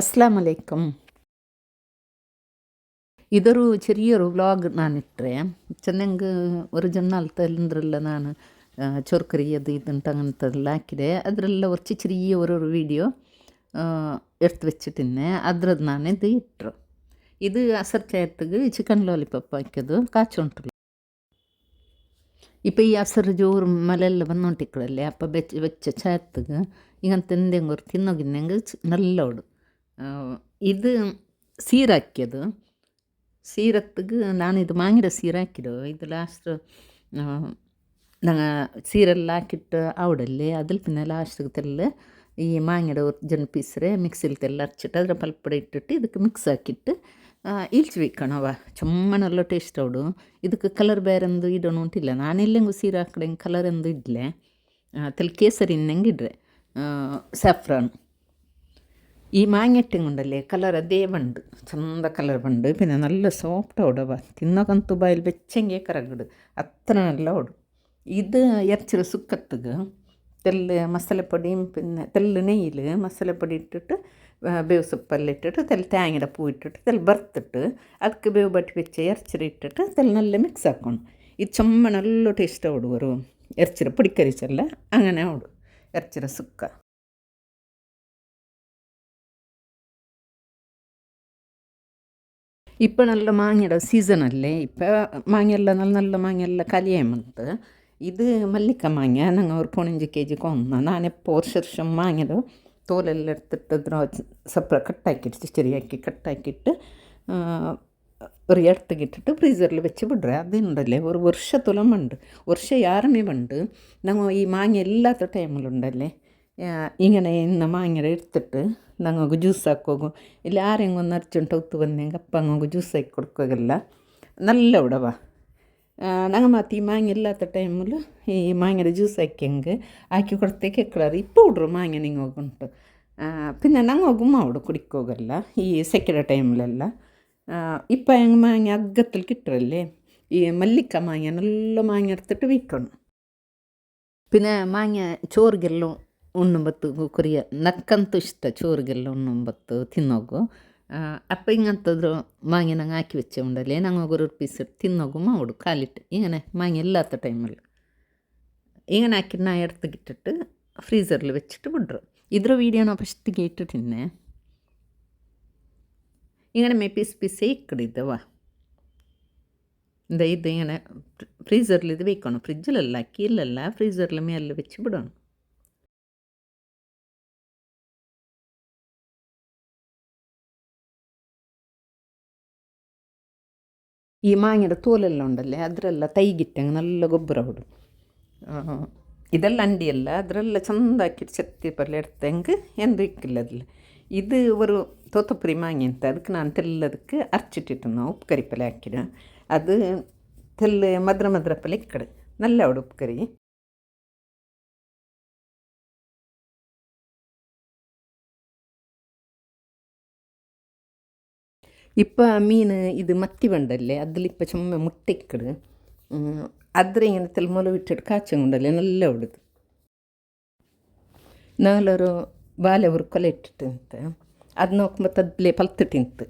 അസ്സലാമു അലൈക്കും. ഇതൊരു ചെറിയൊരു വ്ളോഗ് നാനിട്ടേ. ചെന്നെങ്കിൽ ഒറിജിനൽ തെല്ലಂದ್ರಲ್ಲ ನಾನು ಚೋರ್ಕರಿ ಅದು ಇದಂತ അങ്ങനത്തെല്ലാം ಹಾಕಿದೆ. ಅದರೆಲ್ಲ കുറച്ച് ചെറിയ ഒരു വീഡിയോ എടുത്ത് വെച്ചിട്ടിന്നെ ಅದ್ರದ್ದು ನಾನು ಇದು ಇಟ್ಟರು. ಇದು ಅಸರ್ ಚಾಯತ್ತಿಗೆ ಚಿಕನ್ ಲಾಲಿಪಾಪ್ ಹಾಕಿದ್ದು ಕಾಚುಂಟಲ್ಲ. ഇപ്പം ഈ അസറ് ചോറ് മലെല്ലാം വന്നോണ്ടിക്കളല്ലേ, അപ്പം വെച്ച ചായത്തുക ഇങ്ങനത്തെ എന്തെങ്കിലും ഒരു തിന്നോಗಿന്നെങ്കിൽ നല്ല ഓടും. ഇത് സീറാക്കിയത് സീരത്തുಗೆ ನಾನಿದು ಮಾಂಗಿಡ ಸೀರೆ ಹಾಕಿದ್ದು. ಇದು ಲಾಸ್ಟ್ ಸೀರೆಲ್ಲ ಹಾಕಿಟ್ಟು ಅವಡಲ್ಲಿ ಅದಲ್ಲಿ ಪಿನ್ನ ಲಾಸ್ಟಿಗೆ ತೆಲ್ಲ ಈ ಮಾಂಗಿಡ ಜನ ಪೀಸ್ರೆ ಮಿಕ್ಸಿಲಿ ತೆಲ್ಲ ಹಚ್ಚಿಟ್ಟು ಅದರ ಪಲ್ಪಡೆ ಇಟ್ಟಿಟ್ಟು ಇದಕ್ಕೆ ಮಿಕ್ಸ್ ಹಾಕಿಟ್ಟು ಇಳ್ಸ್ಬೇಕಣವ ಚಮ್ಮನೆಲ್ಲ ಟೇಸ್ಟ್ ಅವಡು. ಇದಕ್ಕೆ ಕಲರ್ ಬೇರೆಂದು ಇಡೋಣ ಅಂತಿಲ್ಲ. ನಾನೆಲ್ಲಂಗೂ ಸೀರೆ ಹಾಕಡೆ ಕಲರ್ ಎಂದು ಇಡ್ಲೆ ತೆಲ್ ಕೇಸರಿ ಇನ್ನಂಗೆ ಇಡ್ರೆ ಸ್ಯಾಫ್ರಾನ್ ഈ മാങ്ങറ്റം കൊണ്ടല്ലേ കളർ അതേ ബണ്ട് ചന്ത കളർ ബണ്ട്. പിന്നെ നല്ല സോഫ്റ്റ് ഓടവ തിന്നകಂತು ಬಾಯಲ್ಲಿ ಬೆಚ್ಚಂಗೆ ಕರಗಡು ಅത്ര നല്ല ഓടും. ഇത് ഇറച്ചിയുടെ സുക്കത്തുക തെല്ല് മസാലപ്പൊടി പിന്നെ തെല്ല് നെയ്യിൽ മസാലപ്പൊടി ഇട്ടിട്ട് ಬೇವು ಸೊಪ್ಪೆಲ್ಲ ಇಟ್ಟಿಟ್ಟು ತೆಲ್ ತೇಂಗಿಡ ಪೂ ಇಟ್ಟಿಟ್ಟು ತೆಲ್ ಬರ್ತಟ್ಟು ಅದಕ್ಕೆ ಬೇವು ಬಟ್ಟಿ ಬೆಚ್ಚ ಎರ್ಚಿರ ಇಟ್ಟಿಟ್ಟು ತೆಲ್ നല്ല ಮಿಕ್ಸ್ ಹಾಕ್ಕೊಂಡು ಇದು ಚಮ್ಮ നല്ല ಟೇಸ್ಟ್ ഓടുವರು. എർച്ചിര പൊടിക്കരിച്ചല്ല അങ്ങനെ ഓടും എർച്ചിര സുക്ക. ഇപ്പം നല്ല മാങ്ങയുടെ സീസണല്ലേ. ഇപ്പം മാങ്ങയെല്ലാം നല്ല നല്ല മാങ്ങയെല്ലാം കലിയാമുണ്ട്. ഇത് മല്ലിക്ക മാങ്ങ ഞങ്ങൾ ഒരു 15 kg കൊന്ന. ഞാനിപ്പോൾ വർഷം മാങ്ങയുടെ തോലെല്ലാം എടുത്തിട്ട് സപ്പറ കട്ടാക്കിയിട്ട് ചെറിയാക്കി കട്ടാക്കിയിട്ട് ഒരു എടുത്തിട്ടിട്ട് ഫ്രീസറിൽ വെച്ച് വിಡ್ರೆ അതുണ്ടല്ലേ ഒരു ವರ್ಷത്തോളം ഉണ്ട്. ವರ್ಷ ಯಾರಮೇ ಬಂದು ನಾವು ಈ ಮಾಂಗ ಎಲ್ಲಾത്ത ಟೈಮಲ್ಲುണ്ടല്ലേ ഇങ്ങനെ ഇന്ന് മാങ്ങ എടുത്തിട്ട് ഞങ്ങൾക്ക് ജ്യൂസ് ಹಾಕೋಗು. ಇಲ್ಲಿ ಆರೆಂಗೆ ಒಂದು ಅರ್ಜೆಂಟ್ ಹೊತ್ತು ಬಂದಂಗೆ ಅಪ್ಪ ಹಂಗೆ ಜ್ಯೂಸ್ ಹಾಕಿ ಕೊಡ್ಕೋಗಲ್ಲ നല്ല ಉಡವ. ഞങ്ങൾ ಮತ್ತು ಈ ಮಾಂಗ ಇಲ್ಲಾത്ത ಟೈಮಲ್ಲಿ ಈ ಮಾಂಗದ ಜ್ಯೂಸ್ ಹಾಕಿ ಕೊಡ್ತೆ ಕೆಕ್ಕಳರು ಇಪ್ಪು ಹುಡ್ರು ಮಾಂಗ ನಿಂಗೆ ಹೋಗುಂಟು. പിന്നെ ഞങ്ങൾ ಗುಮ್ಮ കുടിക്കോಗಲ್ಲ ഈ ಸೆಕೆಡ ಟೈಮ್ಲೆಲ್ಲ. ഇപ്പം ಹೆಂಗೆ ಮಾಂಗ ಅಗ್ಗತ್ತಲ್ಲಿ കിട്ടರല്ലേ ഈ മല്ലിക്ക മാങ്ങ നല്ല മാങ്ങ എടുത്തിട്ട് വിൽക്കണം. പിന്നെ മാങ്ങ ചോറിಗೆಲ್ಲ ಉಣ್ಣುಂಬತ್ತು ಕೊರಿಯ ನಕ್ಕಂತೂ ಇಷ್ಟ ಚೋರಿಗೆಲ್ಲ ಉಣ್ಣುಂಬತ್ತು ತಿನ್ನೋಗು. അപ്പം ഇങ്ങനത്തത് മാങ്ങ ഞങ്ങൾ ആക്കി വെച്ച ഉണ്ടല്ലേ ഞങ്ങൾ ഒരു പീസ് ഇട്ട് തിന്നോഗു മാവിടും കാലിട്ട് ഇങ്ങനെ മാങ്ങ ഇല്ലാത്ത ടൈമിൽ ഇങ്ങനെ ആക്കി ഞാൻ എടുത്തിട്ടിട്ട് ഫ്രീസറിൽ വെച്ചിട്ട് വിಡ್ರು. ഇದ್ರ വീഡിയോನ ಫಸ್ಟಿಗೆ ಇಟ್ಟಿಟ್ಟಿನ್ನೆ ഇങ്ങനെ പീസ് ഇക്കടിದ್ದವ ഇത് ഇങ്ങനെ ഫ്രീസറിൽ ഇത് വെക്കണം. ഫ്രിഡ്ജിലല്ല കീഴിലല്ല ഫ്രീസറിൽ മേലെ വെച്ച് വിടണം. ഈ മാങ്ങയുടെ തോലെല്ലാം ഉണ്ടല്ലേ ಅದರೆಲ್ಲ ತೈಗಿಟ್ಟಂಗೆ നല്ല ಗೊಬ್ಬರ ಹೊಡು. ಇದೆಲ್ಲ ಅಂಡಿಯಲ್ಲ ಅದರೆಲ್ಲ ಚೆಂದಾಕಿಟ್ಟು ಚತ್ತಿ ಪಲ್ಯ എടുത്തെങ്കിൽ ಎಂದು ಇಕ್ಕಿಲ್ಲ ಅದಿಲ್ಲ. ಇದು ഒരു ತೋತಪುರಿ ಮಾಂಗಿ ಅಂತ ಅದಕ್ಕೆ ನಾನು ತೆಲ್ಲದಕ್ಕೆ ಅರ್ಚಿಟ್ಟಿಟ್ಟು ನಾವು ಉಪ್ಪು ಕರಿ ಪಲ್ಯ ಹಾಕಿಡ ಅದು ತೆಲ್ಲ ಮದ್ರ ಪಲ್ಯ ಇಕ್ಕಡೆ നല്ല ಅವಡು ಉಪ್ಪು ಕರಿ. ഇപ്പം മീൻ ഇത് മത്തി ബണ്ടല്ലേ അതിലിപ്പം ചുമ്മ മുട്ടയിക്കട് അದ್ರ ഇങ്ങനെ തെൽമൊല വിട്ടിട്ട് കാച്ചം കൊണ്ടല്ലേ നല്ല ഉടുത്. ನಾಲೊರು ಬಾಲೆ ഒരു ಕೊಲೆ ಇಟ್ಟಿಟ್ಟಂತೆ ಅದು ನೋಡ್ಕೊಂಬ ಅದ್ಲೇ ಪಲ್ತಿಟ್ಟಿಂತು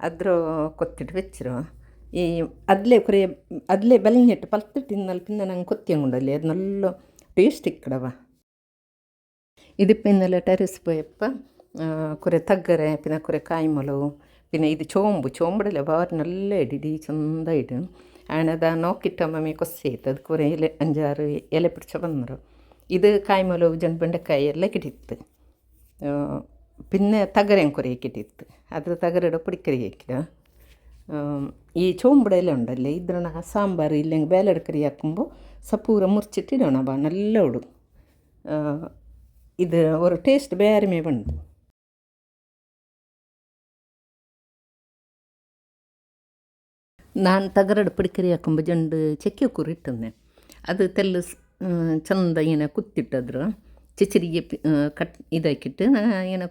ಅದ್ರ ಕೊತ್ತಿಟ್ಟು വെച്ചിರು ಈ ಅದ್ಲೇ ಬೆಲೆഞ്ഞിട്ട് പൽത്തിട്ടിന്നൽ പിന്നെ ನಂಗೆ കൊത്തിയങ്ങുണ്ടല്ലേ അത് നല്ല ടേസ്റ്റ് ഇക്കടവ. ഇതിപ്പോൾ ഇന്നലെ ടെറസ് പോയപ്പോൾ കുറേ തഗ്ഗരെ പിന്നെ കുറേ കായ്മുളകു പിന്നെ ഇത് ചോമ്പിടല്ലേ വേറെ നല്ല ഇടിടി ചെന്തായിട്ട് ആണത് നോക്കിയിട്ടമ്മ കൊസ്സേത്ത് അത് കുറേ 5-6 ഇല പിടിച്ച വന്നರು. ഇത് കായ്മുളകു ಬೆಂಡೆಕಾಯಿ ಎಲ್ಲ കിട്ടിತ್ತು. പിന്നെ തകരയും കുറേ കിട്ടിತ್ತು. ಅದ್ರ ತಗರಡ ಪುಡಿಕರಿ ಹಾಕಿದ ಈ ಚೋಂಬುಡೆಲ್ಲ ಉಂಡല്ലേ ಇದ್ರನ್ನ ಸಾಂಬಾರು ಇല്ലെങ്കിൽ ಬೇಲೆಡ ಕರಿ ಹಾಕುമ്പോൾ ಸಪೂರ ಮುರ್ಚಿಟ್ಟಿಡೋಣ ಬಾ നല്ല ಉಡು. ಇದು ஒரு ಟೇಸ್ಟ್ ಬೇರೆಮೇ ಬಂದು. ನಾನು ತಗರಡು ಪುಡಿಕರಿ ಹಾಕೊಂಬ ಜಂಡು ಚಕ್ಕೆ ಕೂರು ಇಟ್ಟಂದೆ ಅದು ತೆಲ್ಲು ಚಂದ ಏನ ಕುತ್ತಿಟ್ಟದ್ರು ಚಿಚರಿಗೆ ಕಟ್ ಇದಾಕಿಟ್ಟು ಏನ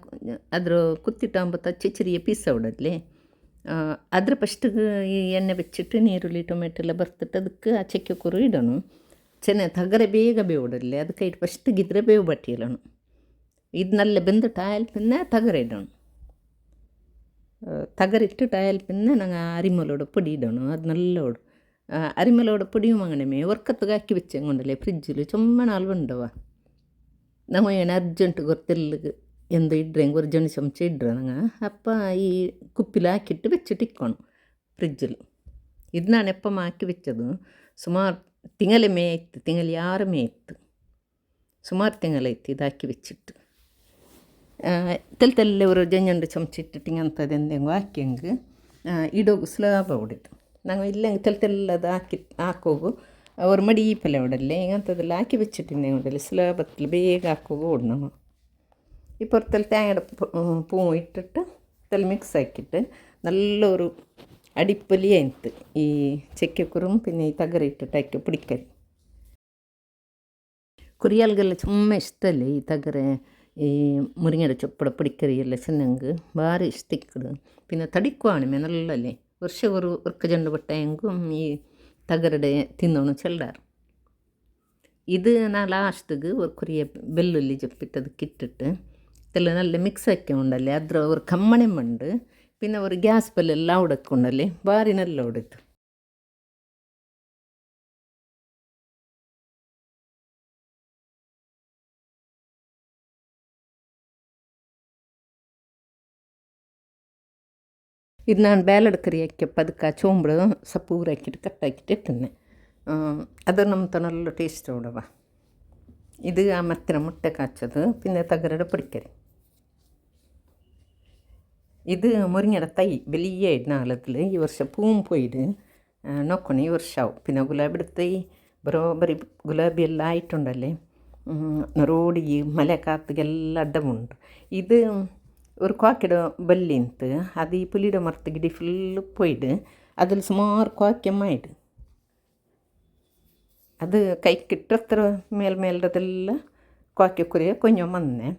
ಅದ್ರ ಕುತ್ತಿಟ್ಟಾಂಬತ್ತ ಚಿಚರಿಗೆ ಪೀಸ ಹೊಡದ್ಲಿ ಅದ್ರ ಫಸ್ಟಿಗೆ ಈ ಎಣ್ಣೆ ಬೆಚ್ಚಿಟ್ಟು ನೀರುಳ್ಳಿ ಟೊಮೆಟೊ ಎಲ್ಲ ಬರ್ತಿಟ್ಟು ಅದಕ್ಕೆ ಆ ಚಕ್ಕೆ ಕೂರು ಇಡೋಣ. ಚೆನ್ನಾಗಿ ತಗರೆ ಬೇಗ ಬೇವಿಡಲಿ ಅದಕ್ಕೆ ಇಟ್ಟು ಫಸ್ಟಿಗಿದ್ರೆ ಬೇವು ಬಟ್ಟಿ ಇಡೋಣ. ಇದು ನಲ್ಲ ಬೆಂದಿಟ್ಟು ಆಯ್ತು പിന്നെ ತಗರೆ ಇಡೋಣ. തകരിട്ടിട്ട് അയാൽ പിന്നെ ഞങ്ങൾ അരിമലോട് പൊടി ഇടണം. അത് നല്ലോട് അരിമലോട് പൊടിയും അങ്ങനെ ഒർക്കത്തുകാക്കി വെച്ചെങ്കൊണ്ടല്ലേ ഫ്രിഡ്ജിൽ ചുമ്മാ നാൾ വേണ്ടവ. ഞങ്ങൾ ಏನು ಅರ್ಜೆಂಟ್ ಗೊತ್ತಿಲ್ಲ ಎಂದು ಇಡ್ರೆ ಹೆಂಗೆ 1 ಚಮಚ ಇಡ್ರೆ ನಂಗೆ ಅಪ್ಪ ಈ ಕುಪ್ಪಿಲ್ ಹಾಕಿಟ್ಟು വെച്ചിട്ടിക്കണം ಫ್ರಿಜ್ಜಿൽ. ಇದು ನಾನು ಎಪ್ಪಮ್ಮ ಹಾಕಿ വെച്ചದು ಸುಮಾರು ತಿಂಗಳ ಮೇ ಇತ್ತು, ತಿಂಗಳ 6 ಮೇ ಇತ್ತು, ಸುಮಾರು ತಿಂಗಳೈತಿ ಇದು ಹಾಕಿ വെച്ചിട്ട്. ತೆಲ್ತೆಲ್ಲ ഒരു 2 ಚಮಚ ಇಟ್ಟಿಟ್ಟು ಹಿಂಗಂತದ್ದು ಎಂದೆಂಗೋ ಹಾಕಿ ಹಂಗೆ ಇಡೋಗು ಸುಲಭ ಹೊಡಿತು. ನಾವು ಇಲ್ಲಂಗೆ ತೆಲ್ತೆಲ್ಲದು ಹಾಕೋಗು ಅವ್ರ ಮಡಿ ಪಲ್ಯ ಹೊಡಲ್ಲೇ ಹಿಂಗಂತದೆಲ್ಲ ಹಾಕಿ വെച്ചിಟ್ಟಿಂದೆ ಹೊಡಲ್ಲಿ ಸುಲಭത്തിൽ ಬೇಗ ಹಾಕೋಗು ಓಡ್ ನಾವು. ഇപ്പുറത്തിൽ തേങ്ങയുടെ പൂവും ഇട്ടിട്ട് ഇതിൽ മിക്സ് ആക്കിയിട്ട് നല്ലൊരു അടിപ്പൊലിയായിട്ട് ഈ ചക്കക്കുറും പിന്നെ ഈ തകരയിട്ടിട്ടാക്കി പിടിക്കൽ. ಕುರಿಯಲ್ಗೆಲ್ಲ ತುಂಬ ಇಷ್ಟല്ലേ ಈ ತಗರೆ ಈ ಮುರಿങ്ങಡ ಚೊಪ್ಪಡ പിടിക്കറി ಎಲ್ಲ ಚೆನ್ನಾಗಿ ಭಾರಿ ಇಷ್ಟ ಇಕ್ಕಡು. പിന്നെ തടിക്കുവാണ് നല്ലല്ലേ ವರ್ಷ ഒരു ജണ്ട് ಬಟ್ಟ ಹೆಂಗೂ ಈ ತಗರಡೆ ತಿನ್ನೋನು ಚೆಲ್ಲಾರು. ഇത് ഞാൻ ലാസ്റ്റിಗೆ ഒരു ಕುರಿಯ ಬೆಳ್ಳುಳ್ಳಿ ಜಪ್ಪಿಟ್ಟದಕ್ಕೆ ಇಟ್ಟಿಟ್ಟು ಇದೆಲ್ಲ നല്ല ಮಿಕ್ಸ್ ಹಾಕ್ಕೊಂಡಲ್ಲಿ ಅದ್ರ ഒരു ಕಮ್ಮಣೆ ಮಂಡು പിന്നെ ഒരു ಗ್ಯಾಸ್ ಪಲ್ಲೆಲ್ಲ ಉಡಕ್ಕೊಂಡಲ್ಲಿ ಭಾರಿ നല്ല ಉಡಿತು. ಇದು ನಾನು ಬ್ಯಾಲಡ್ ಕರಿ ಹಾಕ್ಯಪ್ಪ ಅದಕ್ಕೆ ಚೋಂಬಳು ಸೊಪ್ಪು ಊರು ಹಾಕಿಟ್ಟು ಕಟ್ಟಾಕಿಟ್ಟು ಇಟ್ಟನೆ ಅದು ನಮ್ಮ നല്ല ಟೇಸ್ಟ್ ಉಡವ. ഇത് ആ മത്തിന മുട്ട കാച്ചത് പിന്നെ തകരയുടെ പൊടിക്കറി. ഇത് മുരിങ്ങയുടെ തൈ വലിയ നാളത്തിൽ ഈ വർഷം പൂവും പോയിട്ട് നോക്കണം ഈ വർഷമാവും. പിന്നെ ഗുലാബിയുടെ തൈ ബരോബരി ഗുലാബി എല്ലാം ആയിട്ടുണ്ടല്ലേ റോഡ് ഈ മല കാത്തുಗೆಲ್ಲ ಅಡ್ಡമുണ്ട്. ഇത് ഒരു ಕಾಕಿಡ ಬಲ್ಲಿ ಅಂತ ಅದು ಈ ಪುಲಿಡ ಮರದ ಗಿಡಿ ಫುಲ್ಲು ಪೊಯ್ಡು ಅದ್ರಲ್ಲಿ ಸುಮಾರು ಕಾಕ್ಯಮ್ಮ ಇಡು ಅದು ಕೈ ಕಿಟ್ಟತ್ರ ಮೇಲ್ಮೇಲ್ದದೆಲ್ಲ ಕಾಕಿ ಕುರಿಯ ಕೊಂಚ ಮೊನ್ನೆ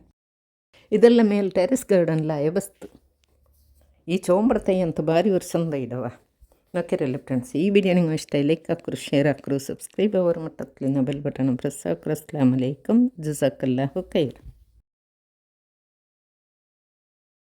ಇದೆಲ್ಲ ಮೇಲ್ ಟೆರೆಸ್ ಗಾರ್ಡನ್ಲಾಯ ಬಸ್ತು. ಈ ಚೋಂಬರ ತೈ ಅಂತೂ ಭಾರಿ ವರ್ಷಂದ ಇಡವ ನೋಕಿರಲ್ಲ ಫ್ರೆಂಡ್ಸ್. ಈ ವಿಡಿಯೋ ನಿಮಗೆ ಇಷ್ಟ ಲೈಕ್ ಹಾಕ್ರು, ಶೇರ್ ಹಾಕ್ರು, ಸಬ್ಸ್ಕ್ರೈಬ್ ಅವರ್ ಮಟ್ಟತ್ಲಿನ ಬೆಲ್ ಬಟನ್ ಪ್ರೆಸ್ ಹಾಕ್ರು. ಅಸ್ಸಲಾಮು ಅಲೈಕುಮ್, ಜಜಾಕಲ್ಲಾಹು ಖೈರ್.